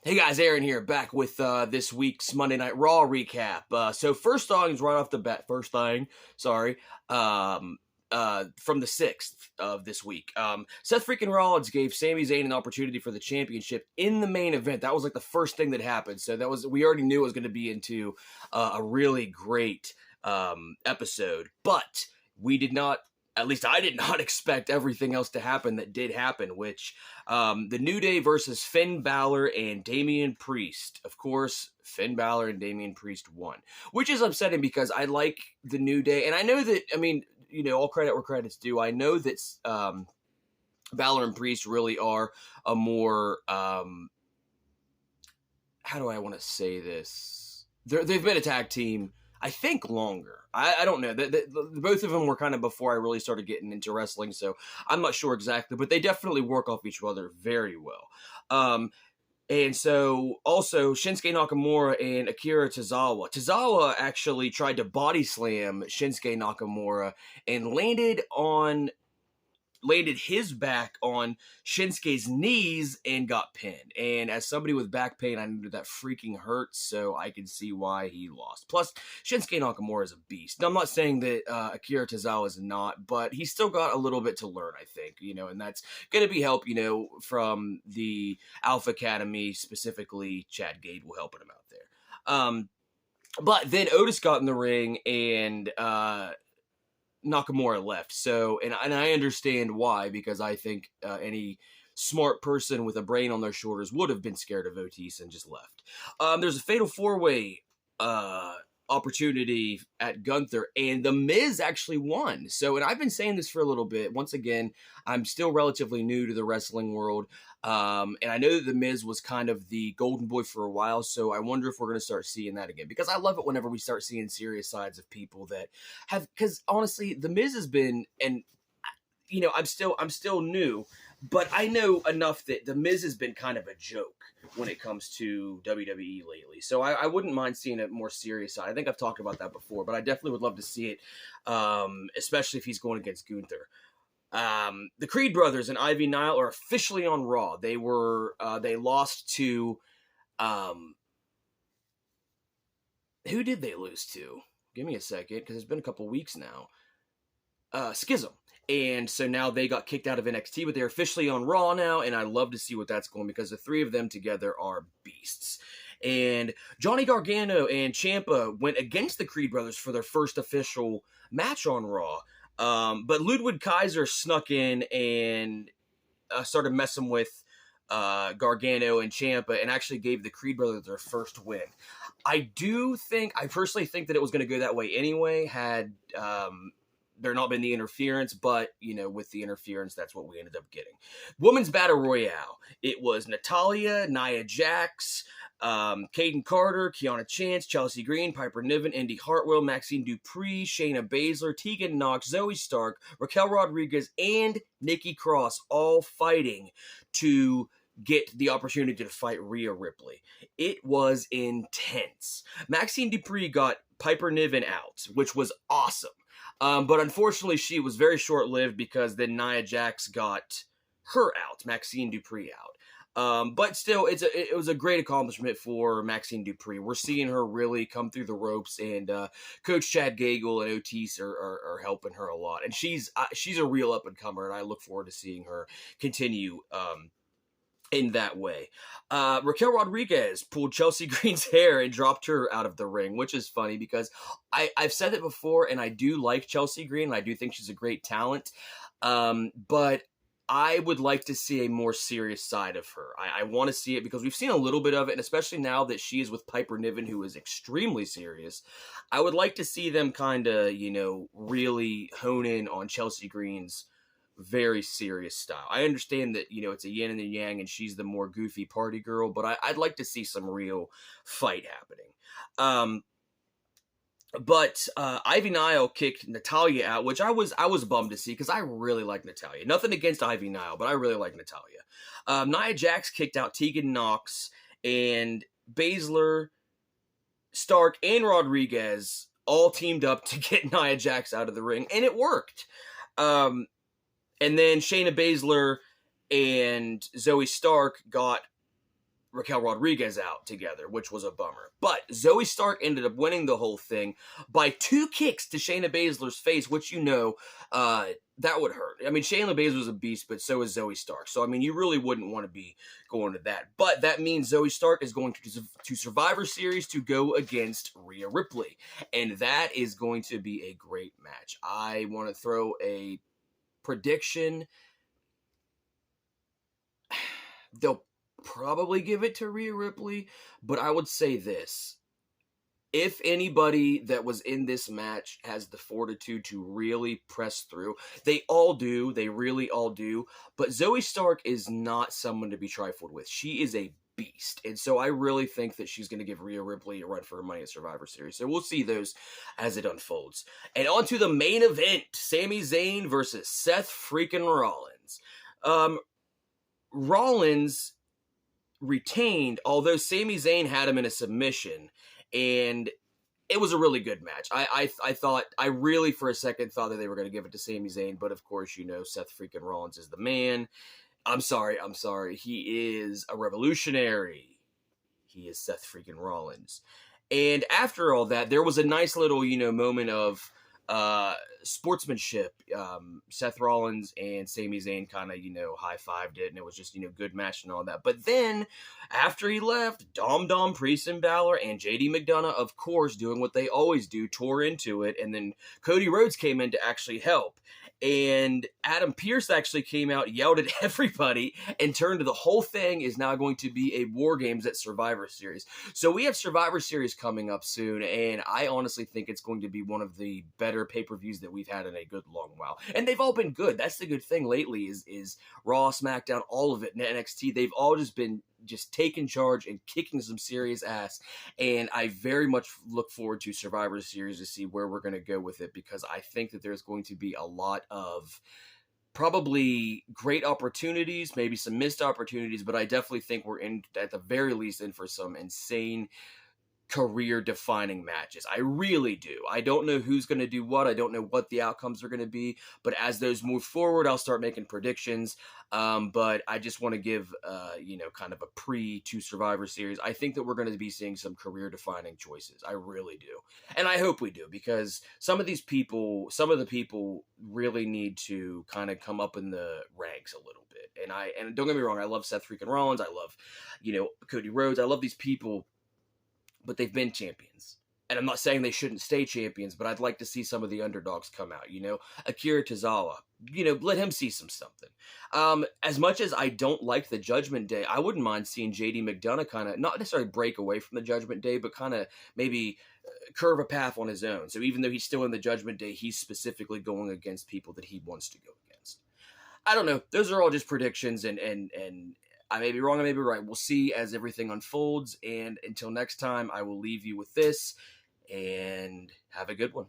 Hey guys, Aaron here, back with this week's Monday Night Raw recap. So first thing, right off the bat, um, from the 6th of this week. Seth freaking Rollins gave Sami Zayn an opportunity for the championship in the main event. That was like the first thing that happened. So we already knew it was going to be into a really great episode, but we did not. At least I did not expect everything else to happen that did happen, which the New Day versus Finn Balor and Damian Priest. Of course, Finn Balor and Damian Priest won, which is upsetting because I like the New Day. And I know that, all credit where credit's due. I know that Balor and Priest really are a more, how do I want to say this? They've been a tag team, I think, longer. I don't know. Both of them were kind of before I really started getting into wrestling, so I'm not sure exactly, but they definitely work off each other very well. And so, also, Shinsuke Nakamura and Akira Tozawa. Tozawa actually tried to body slam Shinsuke Nakamura and landed his back on Shinsuke's knees and got pinned. And as somebody with back pain, I knew that freaking hurts, so I can see why he lost. Plus, Shinsuke Nakamura is a beast. Now, I'm not saying that Akira Tozawa is not, but he's still got a little bit to learn, I think, and that's going to be help, from the Alpha Academy, specifically Chad Gable helping him out there. But then Otis got in the ring and Nakamura left. So, and I understand why, because I think any smart person with a brain on their shoulders would have been scared of Otis and just left. There's a fatal 4-way opportunity at Gunther, and The Miz actually won. So, and I've been saying this for a little bit. Once again, I'm still relatively new to the wrestling world. And I know that The Miz was kind of the golden boy for a while, so I wonder if we're going to start seeing that again. Because I love it whenever we start seeing serious sides of people that have, because honestly, The Miz has been, and I'm still new, but I know enough that The Miz has been kind of a joke when it comes to WWE lately. So I wouldn't mind seeing a more serious side. I think I've talked about that before, but I definitely would love to see it, especially if he's going against Gunther. The Creed brothers and Ivy Nile are officially on Raw. They lost to, who did they lose to? Give me a second, because it's been a couple weeks now. Schism. And so now they got kicked out of NXT, but they're officially on Raw now, and I love to see what that's going, because the three of them together are beasts. And Johnny Gargano and Ciampa went against the Creed brothers for their first official match on Raw. But Ludwig Kaiser snuck in and started messing with Gargano and Ciampa and actually gave the Creed brothers their first win. I personally think that it was going to go that way anyway, had there not been the interference, but, with the interference, that's what we ended up getting. Women's Battle Royale. It was Natalya, Nia Jax, Kaden Carter, Kiana Chance, Chelsea Green, Piper Niven, Indy Hartwell, Maxine Dupree, Shayna Baszler, Tegan Knox, Zoe Stark, Raquel Rodriguez, and Nikki Cross all fighting to get the opportunity to fight Rhea Ripley. It was intense. Maxine Dupree got Piper Niven out, which was awesome. But unfortunately, she was very short-lived because then Nia Jax got her out, Maxine Dupree out. But still, it was a great accomplishment for Maxine Dupree. We're seeing her really come through the ropes, and Coach Chad Gable and Otis are helping her a lot. And she's a real up-and-comer, and I look forward to seeing her continue in that way. Raquel Rodriguez pulled Chelsea Green's hair and dropped her out of the ring, which is funny because I've said it before, and I do like Chelsea Green, and I do think she's a great talent. But I would like to see a more serious side of her. I want to see it because we've seen a little bit of it, and especially now that she is with Piper Niven, who is extremely serious. I would like to see them kind of, really hone in on Chelsea Green's very serious style. I understand that, it's a yin and a yang, and she's the more goofy party girl, but I'd like to see some real fight happening. But Ivy Nile kicked Natalya out, which I was bummed to see because I really like Natalya. Nothing against Ivy Nile, but I really like Natalya. Nia Jax kicked out Tegan Knox, and Baszler, Stark, and Rodriguez all teamed up to get Nia Jax out of the ring, and it worked. And then Shayna Baszler and Zoe Stark got Raquel Rodriguez out together, which was a bummer. But Zoe Stark ended up winning the whole thing by 2 kicks to Shayna Baszler's face, which that would hurt. I mean, Shayna Baszler was a beast, but so is Zoe Stark. So, I mean, you really wouldn't want to be going to that. But that means Zoe Stark is going to Survivor Series to go against Rhea Ripley. And that is going to be a great match. I want to throw a prediction. They'll probably give it to Rhea Ripley, but I would say this. If anybody that was in this match has the fortitude to really press through, they all do. They really all do. But Zoe Stark is not someone to be trifled with. She is a beast. And so I really think that she's going to give Rhea Ripley a run for her money at Survivor Series. So we'll see those as it unfolds. And on to the main event. Sami Zayn versus Seth freaking Rollins. Rollins retained, although Sami Zayn had him in a submission, and it was a really good match. I really for a second thought that they were going to give it to Sami Zayn, but of course, Seth freaking Rollins is the man. I'm sorry. He is a revolutionary. He is Seth freaking Rollins. And after all that, there was a nice little, moment of sportsmanship. Seth Rollins and Sami Zayn kind of, high-fived it, and it was just, good match and all that. But then, after he left, Dom, Priest, and Balor, and JD McDonough, of course, doing what they always do, tore into it, and then Cody Rhodes came in to actually help. And Adam Pearce actually came out, yelled at everybody, and turned to the whole thing is now going to be a War Games at Survivor Series. So we have Survivor Series coming up soon, and I honestly think it's going to be one of the better pay-per-views that we've had in a good long while. And they've all been good. That's the good thing lately is Raw, SmackDown, all of it, and NXT. They've all just been taking charge and kicking some serious ass, and I very much look forward to Survivor Series to see where we're going to go with it, because I think that there's going to be a lot of probably great opportunities, maybe some missed opportunities, but I definitely think we're in, at the very least, in for some insane career-defining matches. I really do. I don't know who's going to do what. I don't know what the outcomes are going to be. But as those move forward, I'll start making predictions. But I just want to give, kind of a pre to Survivor Series. I think that we're going to be seeing some career-defining choices. I really do. And I hope we do, because some of the people really need to kind of come up in the ranks a little bit. And don't get me wrong, I love Seth freaking Rollins. I love, Cody Rhodes. I love these people, but they've been champions. And I'm not saying they shouldn't stay champions, but I'd like to see some of the underdogs come out, Akira Tozawa, let him see something. As much as I don't like the Judgment Day, I wouldn't mind seeing JD McDonough kind of, not necessarily break away from the Judgment Day, but kind of maybe curve a path on his own. So even though he's still in the Judgment Day, he's specifically going against people that he wants to go against. I don't know. Those are all just predictions, and I may be wrong, I may be right. We'll see as everything unfolds. And until next time, I will leave you with this, and have a good one.